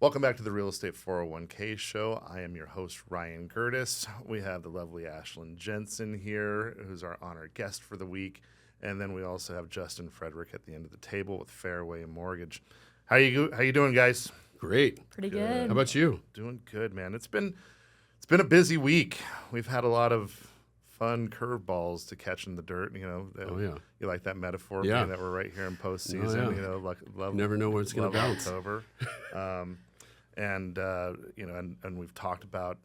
Welcome back to the Real Estate 401k show. I am your host, Ryan Gerdes. We have the lovely Ashlyn Jensen here, who's our honored guest for the week. And then we also have Justin Frederick at the end of the table with Fairway Mortgage. How you doing, guys? Great. Pretty good. How about you? Doing good, man. It's been a busy week. We've had a lot of fun curveballs to catch in the dirt. You know, Oh, yeah. You like that metaphor? Yeah. Being that we're right here in postseason. Oh, yeah. You know, love, Never know when it's gonna love bounce. October. And we've talked about,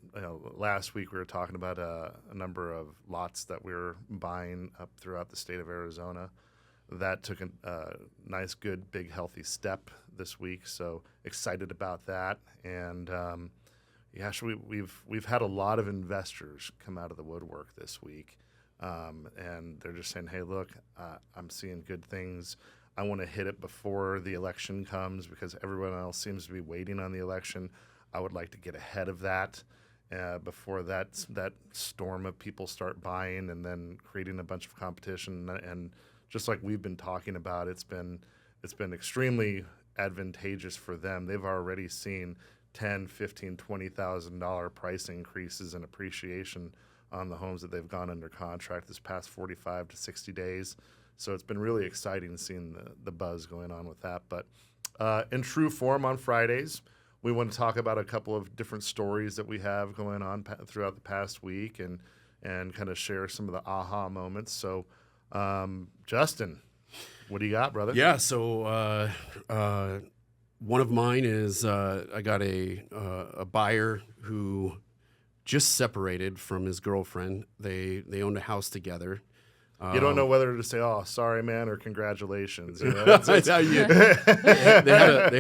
last week we were talking about a number of lots that we were buying up throughout the state of Arizona. That took a nice, good, big, healthy step this week. So excited about that. And we've had a lot of investors come out of the woodwork this week, and they're just saying, "Hey, look, I'm seeing good things. I want to hit it before the election comes because everyone else seems to be waiting on the election. I would like to get ahead of that before that storm of people start buying and then creating a bunch of competition." And just like we've been talking about, it's been extremely advantageous for them. They've already seen $10,000, $15,000, $20,000 price increases and appreciation on the homes that they've gone under contract this past 45 to 60 days. So it's been really exciting seeing the buzz going on with that. But in true form on Fridays, we want to talk about a couple of different stories that we have going on throughout the past week and kind of share some of the aha moments. So, Justin, what do you got, brother? Yeah. So one of mine is I got a buyer who just separated from his girlfriend. They owned a house together. You don't know whether to say, "Oh, sorry, man," or "Congratulations." You know, they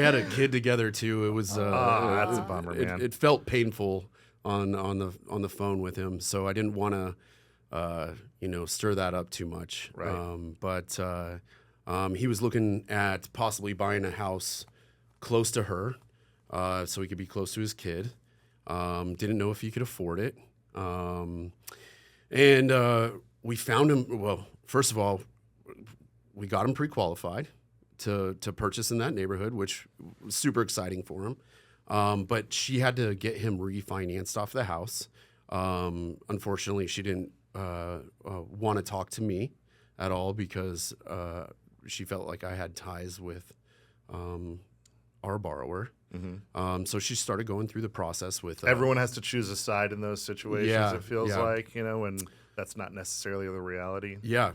had a kid together too. It was that's a bummer, man. It felt painful on the phone with him, so I didn't want to stir that up too much. Right. But he was looking at possibly buying a house close to her, so he could be close to his kid. Didn't know if he could afford it, and we found him. Well, first of all, we got him pre-qualified to purchase in that neighborhood, which was super exciting for him. But she had to get him refinanced off the house. Unfortunately, she didn't want to talk to me at all because she felt like I had ties with our borrower. Mm-hmm. So she started going through the process with Everyone has to choose a side in those situations. Yeah, it feels yeah. like, and that's not necessarily the reality. Yeah.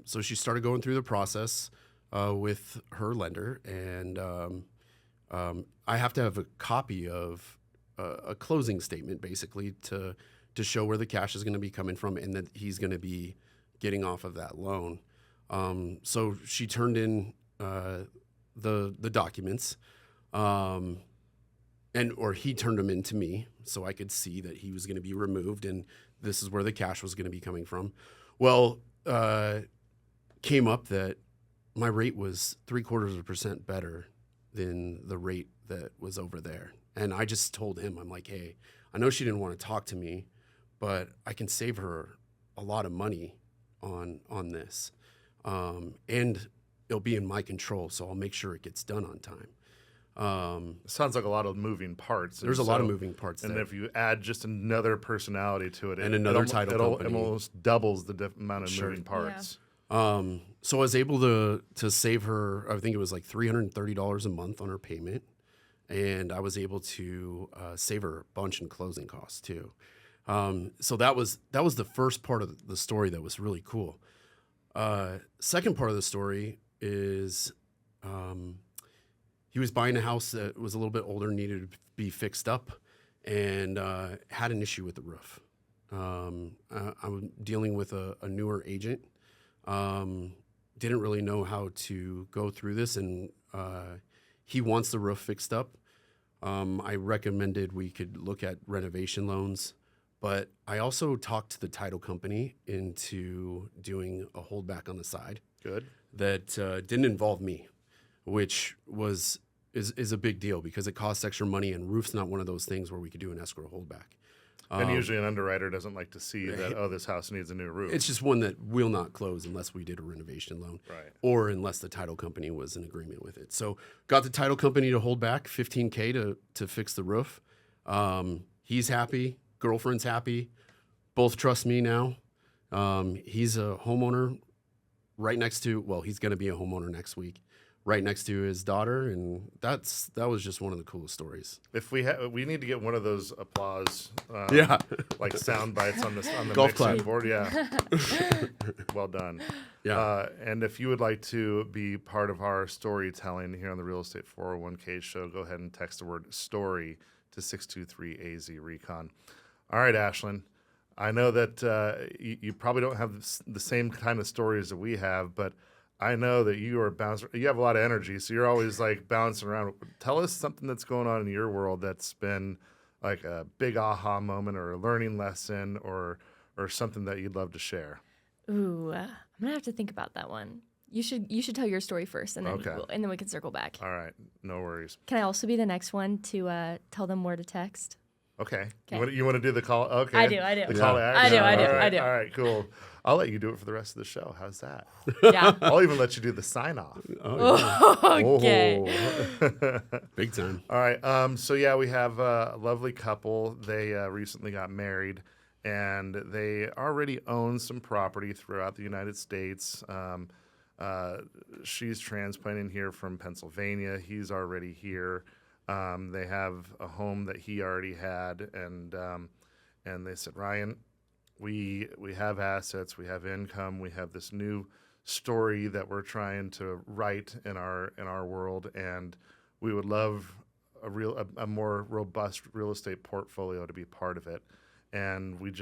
So she started going through the process with her lender, and I have to have a copy of a closing statement, basically, to show where the cash is going to be coming from and that he's going to be getting off of that loan. So she turned in the documents, or he turned them in to me so I could see that he was going to be removed and this is where the cash was going to be coming from. Well, came up that my rate was 0.75% better than the rate that was over there. And I just told him, I'm like, hey, I know she didn't want to talk to me, but I can save her a lot of money on this. And it'll be in my control, so I'll make sure it gets done on time. Sounds like a lot of moving parts. There's a lot of moving parts and there. if you add just another personality to it, And another title company. it almost doubles the amount of Sure. moving parts. So I was able to save her, I think it was like $330 a month on her payment. And I was able to save her a bunch in closing costs too. So that was the first part of the story that was really cool. Second part of the story is he was buying a house that was a little bit older, needed to be fixed up, and had an issue with the roof. I'm dealing with a newer agent. Didn't really know how to go through this, and he wants the roof fixed up. I recommended we could look at renovation loans, but I also talked to the title company into doing a holdback on the side. Good. That didn't involve me, which is a big deal because it costs extra money, and roof's not one of those things where we could do an escrow holdback. And usually an underwriter doesn't like to see that, oh, this house needs a new roof. It's just one that will not close unless we did a renovation loan, Right. or unless the title company was in agreement with it. So got the title company to hold back $15K to fix the roof. He's happy. Girlfriend's happy. Both trust me now. He's a homeowner right next to, well, he's going to be a homeowner next week, right next to his daughter, and that was just one of the coolest stories. If we need to get one of those applause, like sound bites on the Golf mixing clap. board. Yeah, well done. Yeah. And if you would like to be part of our storytelling here on the Real Estate 401k show, go ahead and text the word story to 623AZ Recon. All right, Ashlyn. I know that you probably don't have the same kind of stories that we have, but I know that you are bouncing. You have a lot of energy, so you're always like bouncing around. Tell us something that's going on in your world that's been like a big aha moment or a learning lesson or something that you'd love to share. Ooh, I'm gonna have to think about that one. You should tell your story first, and then Okay. and then we can circle back. All right, no worries. Can I also be the next one to tell them where to text? Okay. Okay. You want to do the call? Okay. I do. The call to action. I do. All right, I do. All right, cool. I'll let you do it for the rest of the show. How's that? Yeah. I'll even let you do the sign off. Okay. Oh. Big time. All right. So yeah, we have a lovely couple. They recently got married, and they already own some property throughout the United States. She's transplanting here from Pennsylvania. He's already here. They have a home that he already had, and they said, Ryan, we have assets, we have income, we have this new story that we're trying to write in our world, and we would love a more robust real estate portfolio to be part of it. And we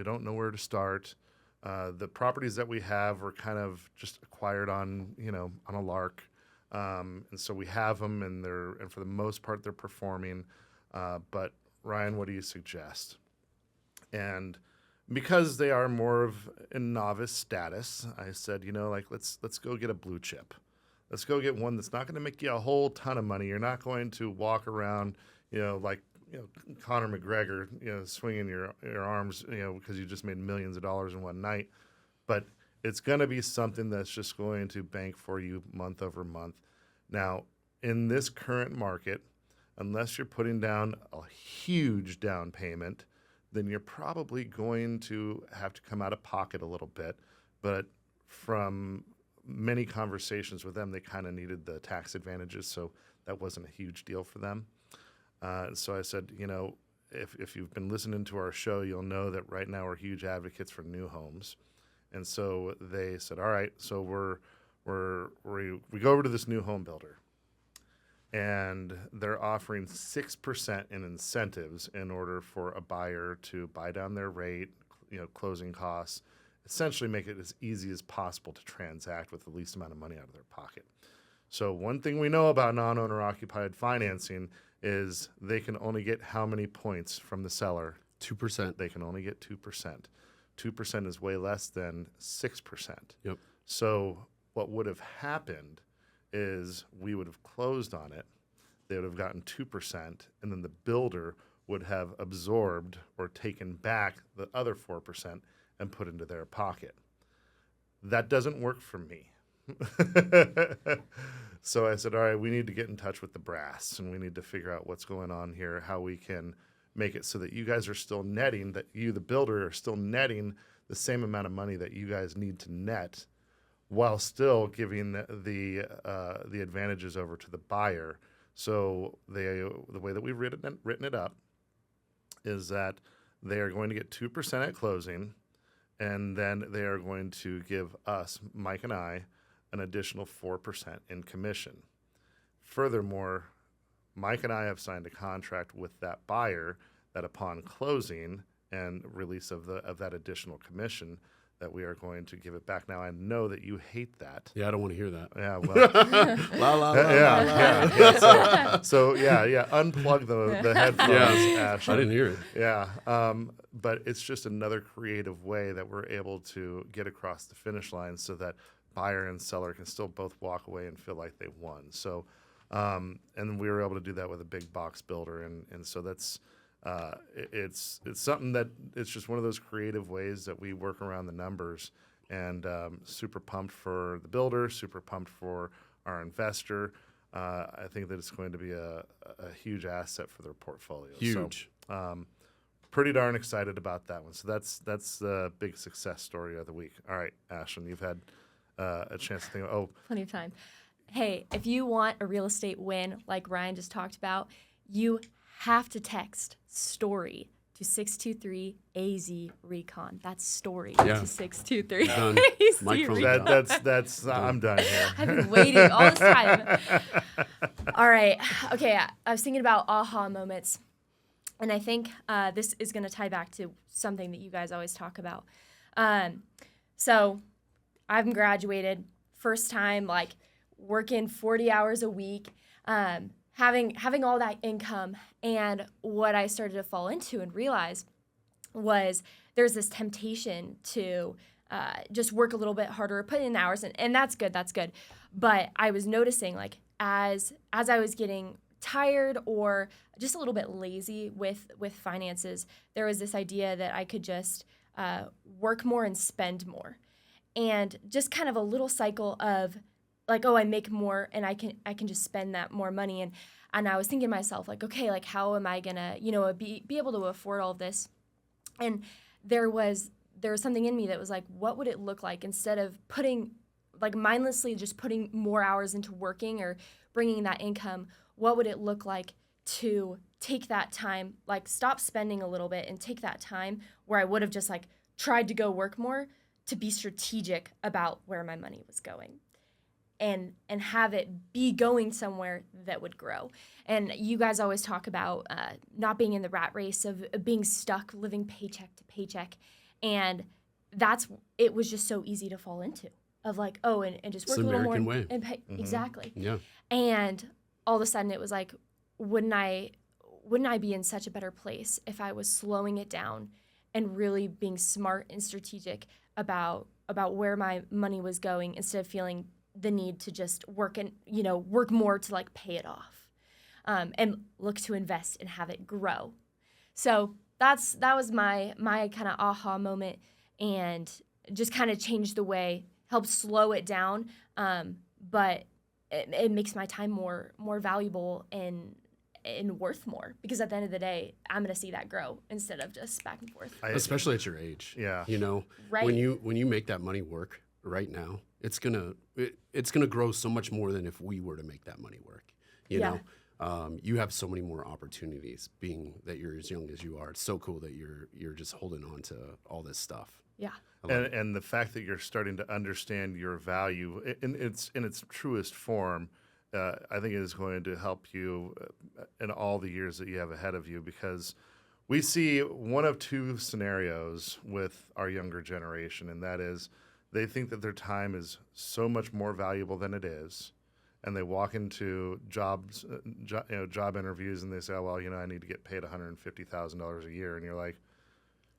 don't know where to start. The properties that we have were kind of just acquired on a lark. And so we have them, and for the most part they're performing. But Ryan, what do you suggest? And because they are more of in novice status, I said, let's go get a blue chip. Let's go get one that's not going to make you a whole ton of money. You're not going to walk around, like Conor McGregor, swinging your arms, because you just made millions of dollars in one night. But it's going to be something that's just going to bank for you month over month. Now, in this current market, unless you're putting down a huge down payment, then you're probably going to have to come out of pocket a little bit. But from many conversations with them, they kind of needed the tax advantages, so that wasn't a huge deal for them. So I said, if you've been listening to our show, you'll know that right now we're huge advocates for new homes. And so they said, all right, so we go over to this new home builder, and they're offering 6% in incentives in order for a buyer to buy down their rate, closing costs, essentially make it as easy as possible to transact with the least amount of money out of their pocket. So one thing we know about non-owner occupied financing is they can only get how many points from the seller? 2%. They can only get 2%. 2% is way less than 6%. Yep. So what would have happened is we would have closed on it. They would have gotten 2%, and then the builder would have absorbed or taken back the other 4% and put into their pocket. That doesn't work for me. So I said, all right, we need to get in touch with the brass, and we need to figure out what's going on here, how we can make it so that you guys are still netting, that you, the builder, are still netting the same amount of money that you guys need to net, while still giving the advantages over to the buyer. So the way that we've written it up is that they are going to get 2% at closing, and then they are going to give us, Mike and I, an additional 4% in commission. Furthermore, Mike and I have signed a contract with that buyer that upon closing and release of that additional commission, that we are going to give it back. Now, I know that you hate that. Yeah, I don't want to hear that. Yeah, well. La, la, la, yeah. So unplug the headphones, Ash. I didn't hear it. Yeah, but it's just another creative way that we're able to get across the finish line so that buyer and seller can still both walk away and feel like they won. So, and we were able to do that with a big box builder, and so that's It's something that it's just one of those creative ways that we work around the numbers. And super pumped for the builder, super pumped for our investor. I think that it's going to be a huge asset for their portfolio. Huge. So, pretty darn excited about that one. So that's the big success story of the week. All right, Ashlyn, you've had a chance to think. Plenty of time. Hey, if you want a real estate win like Ryan just talked about, you have to text STORY to 623-AZ-RECON. That's STORY to 623 Done. Microphone AZ-RECON. That's I'm done here. I've been waiting all this time. All right. Okay, I was thinking about aha moments. And I think this is going to tie back to something that you guys always talk about. So I've graduated, first time, like, working 40 hours a week, having all that income. And what I started to fall into and realize was there's this temptation to just work a little bit harder, put in the hours, and that's good. But I was noticing, like, as I was getting tired or just a little bit lazy with finances, there was this idea that I could just work more and spend more. And just kind of a little cycle of, like, oh, I make more and I can just spend that more money. And I was thinking to myself, like, okay, like, how am I gonna, be able to afford all of this? And there was something in me that was like, what would it look like instead of putting, like, mindlessly just putting more hours into working or bringing that income? What would it look like to take that time, like, stop spending a little bit and take that time where I would have just, like, tried to go work more, to be strategic about where my money was going and have it be going somewhere that would grow. And you guys always talk about not being in the rat race of being stuck living paycheck to paycheck. And it was just so easy to fall into, of like, oh, and just work it's a little American more way. and pay. Mm-hmm. Exactly. Yeah. And all of a sudden it was like, wouldn't I be in such a better place if I was slowing it down and really being smart and strategic about where my money was going, instead of feeling the need to just work more to, like, pay it off, and look to invest and have it grow. So that was my kind of aha moment, and just kind of changed the way, helped slow it down, but it makes my time more valuable and worth more, because at the end of the day, I'm going to see that grow instead of just back and forth. Especially at your age. Yeah. Right. When you make that money work right now, it's gonna grow so much more than if we were to make that money work. You know, you have so many more opportunities, being that you're as young as you are. It's so cool that you're just holding on to all this stuff. Yeah. And the fact that you're starting to understand your value in its truest form, I think is going to help you in all the years that you have ahead of you, because we see one of two scenarios with our younger generation, and that is they think that their time is so much more valuable than it is, and they walk into job interviews and they say, oh, well, I need to get paid $150,000 a year, and you're like,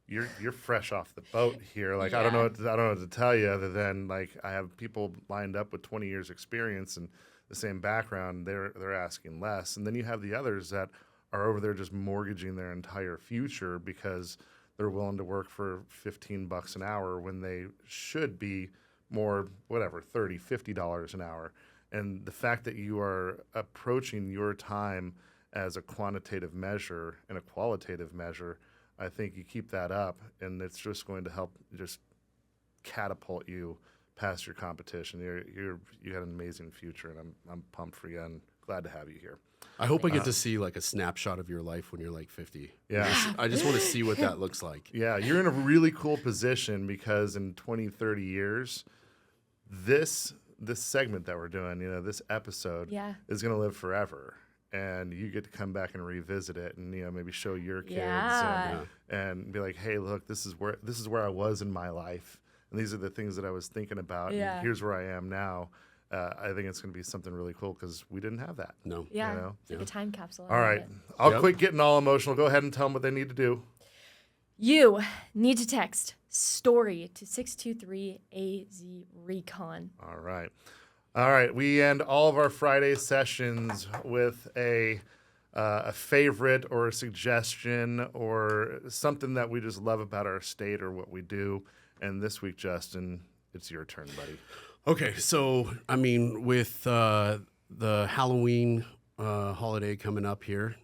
you're fresh off the boat here. Like, I don't know what to tell you, other than, like, I have people lined up with 20 years experience and the same background. They're asking less. And then you have the others that are over there just mortgaging their entire future because they're willing to work for $15 an hour when they should be more, whatever, $30, $50 an hour. And the fact that you are approaching your time as a quantitative measure and a qualitative measure, I think you keep that up, and it's just going to help just catapult you past your competition. You had an amazing future, and I'm pumped for you and glad to have you here. I hope I get to see, like, a snapshot of your life when you're like 50. Yeah. I just want to see what that looks like. Yeah, you're in a really cool position, because in 20, 30 years, this segment that we're doing, this episode is going to live forever. And you get to come back and revisit it, and maybe show your kids and be like, hey, look, this is where I was in my life, and these are the things that I was thinking about. Yeah. And here's where I am now. I think it's going to be something really cool, because we didn't have that. No. Yeah. It's like a time capsule. All right. I'll quit getting all emotional. Go ahead and tell them what they need to do. You need to text STORY to 623-AZ-RECON. All right. We end all of our Friday sessions with a a favorite or a suggestion or something that we just love about our state or what we do. And this week, Justin, it's your turn, buddy. Okay, so I mean, with the Halloween holiday coming up here,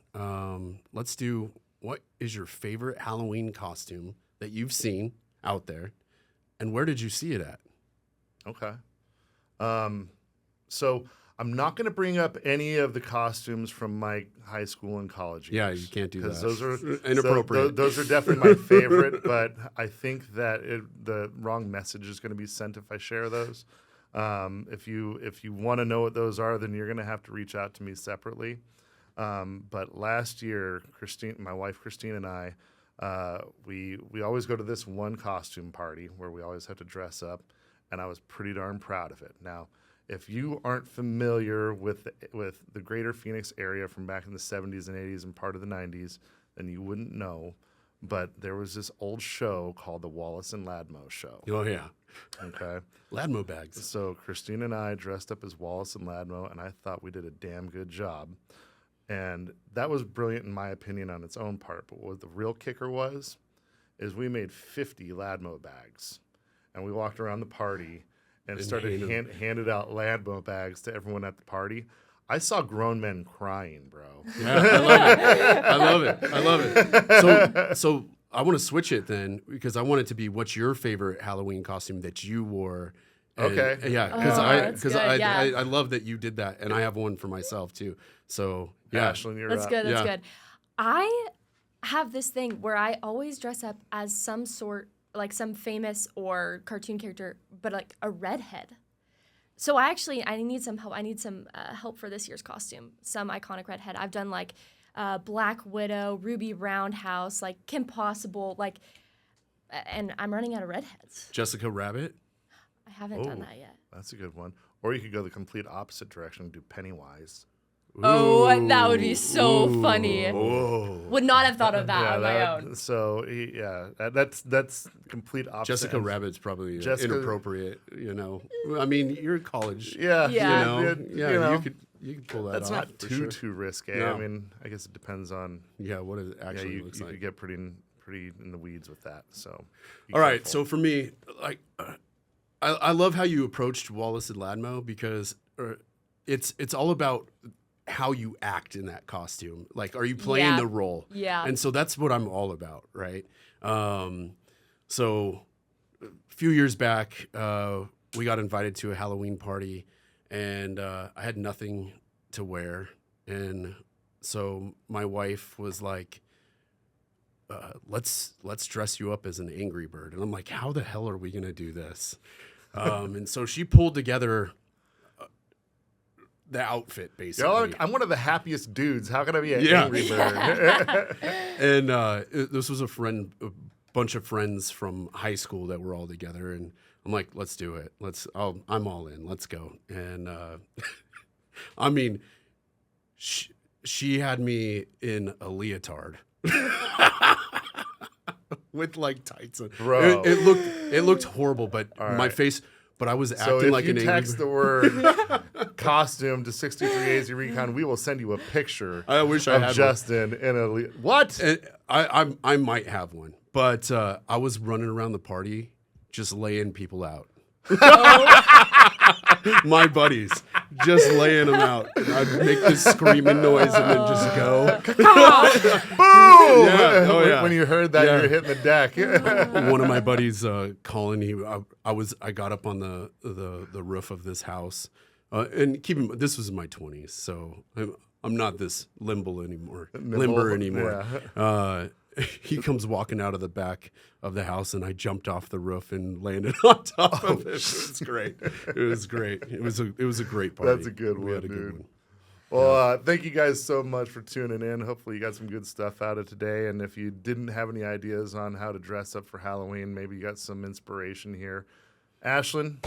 let's do, what is your favorite Halloween costume that you've seen out there, and where did you see it at? Okay. So I'm not going to bring up any of the costumes from my high school and college years. Yeah, you can't do that. Because those are inappropriate. those are definitely my favorite, but I think that the wrong message is going to be sent if I share those. If you want to know what those are, then you're going to have to reach out to me separately. But last year, my wife Christine and I, we always go to this one costume party where we always have to dress up, and I was pretty darn proud of it. Now, if you aren't familiar with the greater Phoenix area from back in the 70s and 80s and part of the 90s, then you wouldn't know. But there was this old show called the Wallace and Ladmo Show. Oh, yeah. Okay. Ladmo bags. So Christine and I dressed up as Wallace and Ladmo, and I thought we did a damn good job. And that was brilliant in my opinion on its own part. But what the real kicker is we made 50 Ladmo bags. And we walked around the party and started handed out Ladmo bags to everyone at the party. I saw grown men crying, bro. Yeah, I love it. I love it. So I want to switch it then, because I want it to be, what's your favorite Halloween costume that you wore? And, Okay. Yeah, I love that you did that, and I have one for myself too. So yeah, Ashlyn, you're That's up. good. That's Yeah. good. I have this thing where I always dress up as some sort, like some famous or cartoon character, but like a redhead. So I need some help. I need some help for this year's costume. Some iconic redhead. I've done like Black Widow, Ruby Roundhouse, like Kim Possible, like, and I'm running out of redheads. Jessica Rabbit. I haven't done that yet. That's a good one. Or you could go the complete opposite direction and do Pennywise. Oh, that would be so funny. Whoa. Would not have thought of that on my own. So that's complete opposite. Jessica ends. Rabbit's probably Jessica- inappropriate. I mean, you're in college. Yeah, Yeah. You could pull that That's off. not for too sure. risque. No. I mean, I guess it depends on. Yeah, what it actually You looks could like. get pretty in the weeds with that. So. be All right, careful. so for me, like, I love how you approached Wallace and Ladmo, because it's all about how you act in that costume. Like, are you playing Yeah. the role? Yeah. And so that's what I'm all about, right? So a few years back, we got invited to a Halloween party, and I had nothing to wear. And so my wife was like, let's dress you up as an Angry Bird. And I'm like, how the hell are we going to do this? And so she pulled together the outfit, basically. I'm one of the happiest dudes. How can I be an Yeah. Angry Bird? And this was a bunch of friends from high school that were all together. And I'm like, let's do it. I'm all in. Let's go. And I mean, she had me in a leotard. With like tights on. Bro. It looked horrible, but my right. face, but I was So acting if like you an Angry text Bird. the word costume to 63 AZ Recon, we will send you a picture. I wish I of had Justin in a what? And I might have one, but I was running around the party just laying people out. My buddies, just laying them out. And I'd make this screaming noise and then just go. Boom! Yeah. Oh, yeah. When you heard that, Yeah. you're hitting the deck. One of my buddies, Colin, I got up on the roof of this house, and this was in my 20s, so I'm not this limber anymore. Yeah. He comes walking out of the back of the house, and I jumped off the roof and landed on top of it. It was great. It was great. It was a great party. That's a good We one, had a good dude. one. Well, thank you guys so much for tuning in. Hopefully you got some good stuff out of today. And if you didn't have any ideas on how to dress up for Halloween, maybe you got some inspiration here. Ashlyn,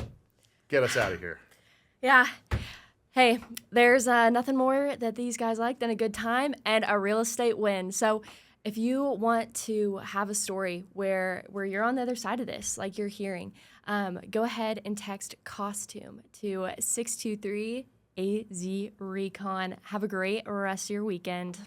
get us out of here. Yeah. Hey, there's nothing more that these guys like than a good time and a real estate win. So if you want to have a story where you're on the other side of this, like you're hearing, go ahead and text costume to 623 AZ Recon. Have a great rest of your weekend.